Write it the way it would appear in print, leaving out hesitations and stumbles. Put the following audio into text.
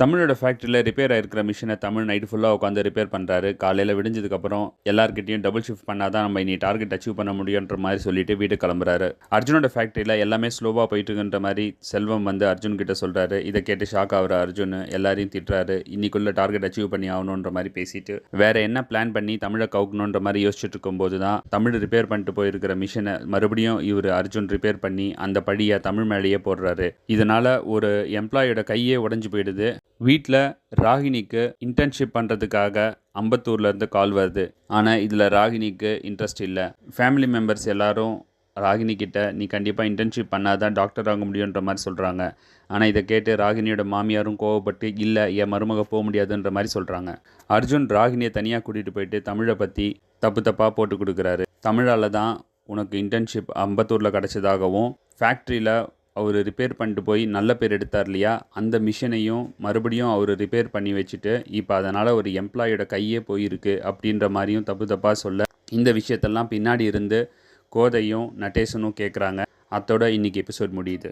தமிழோட ஃபேக்ட்ரியில் ரிப்பேர் ஆயிருக்கிற மிஷினை தமிழ் நைட்டு ஃபுல்லாக உட்காந்து ரிப்பேர் பண்ணுறாரு. காலையில் விடிஞ்சதுக்கப்புறம் எல்லார்கிட்டையும் டபுள் ஷிஃப்ட் பண்ணால் தான் நம்ம இனி டார்கெட் அச்சீவ் பண்ண முடியுன்ற மாதிரி சொல்லிட்டு வீட்டுக்கு கிளம்புறாரு. அர்ஜுனோட ஃபேக்ட்ரியில் எல்லாமே ஸ்லோவாக போயிட்டுருக்குன்ற மாதிரி செல்வம் வந்து அர்ஜுன் கிட்ட சொல்கிறாரு. இதை கேட்டு ஷாக் ஆகிற அர்ஜுன் எல்லாரையும் திட்டுறாரு. இன்னைக்குள்ள டார்கெட் அச்சீவ் பண்ணி ஆகணுன்ற மாதிரி பேசிட்டு வேற என்ன பிளான் பண்ணி தமிழை கவுக்கணுன்ற மாதிரி யோசிச்சுட்டு இருக்கும்போது தான் தமிழ் ரிப்பேர் பண்ணிட்டு போயிருக்கிற மிஷினை மறுபடியும் இவர் அர்ஜுன் ரிப்பேர் பண்ணி அந்த படியை தமிழ் மேலேயே போடுறாரு. இதனால ஒரு எம்ப்ளாயோட கையே உடஞ்சி போயிடுது. வீட்டில் ராகினிக்கு இன்டர்ன்ஷிப் பண்ணுறதுக்காக அம்பத்தூர்லேருந்து கால் வருது. ஆனால் இதில் ராகினிக்கு இன்ட்ரெஸ்ட் இல்லை. ஃபேமிலி மெம்பர்ஸ் எல்லாரும் ராகினி கிட்ட நீ கண்டிப்பாக இன்டர்ன்ஷிப் பண்ணாதான் டாக்டர் ஆக முடியுன்ற மாதிரி சொல்கிறாங்க. ஆனால் இதை கேட்டு ராகினியோட மாமியாரும் கோவப்பட்டு இல்லை என் மருமக போக முடியாதுன்ற மாதிரி சொல்கிறாங்க. அர்ஜுன் ராகினியை தனியாக கூட்டிகிட்டு போயிட்டு தமிழை பற்றி தப்பாக போட்டு கொடுக்குறாரு. தமிழால் தான் உனக்கு இன்டர்ன்ஷிப் அம்பத்தூரில் கிடச்சதாகவும் ஃபேக்ட்ரியில் அவர் ரிப்பேர் பண்ணிட்டு போய் நல்ல பேர் எடுத்தார் இல்லையா, அந்த மிஷினையும் மறுபடியும் அவர் ரிப்பேர் பண்ணி வச்சுட்டு இப்போ அதனால் ஒரு எம்ப்ளாயோட கையே போயிருக்கு அப்படின்ற மாதிரியும் தப்பாக சொல்ல இந்த விஷயத்தெல்லாம் பின்னாடி இருந்து கோதையும் நட்டேஷனும் கேட்குறாங்க. அத்தோட இன்றைக்கி எபிசோட் முடியுது.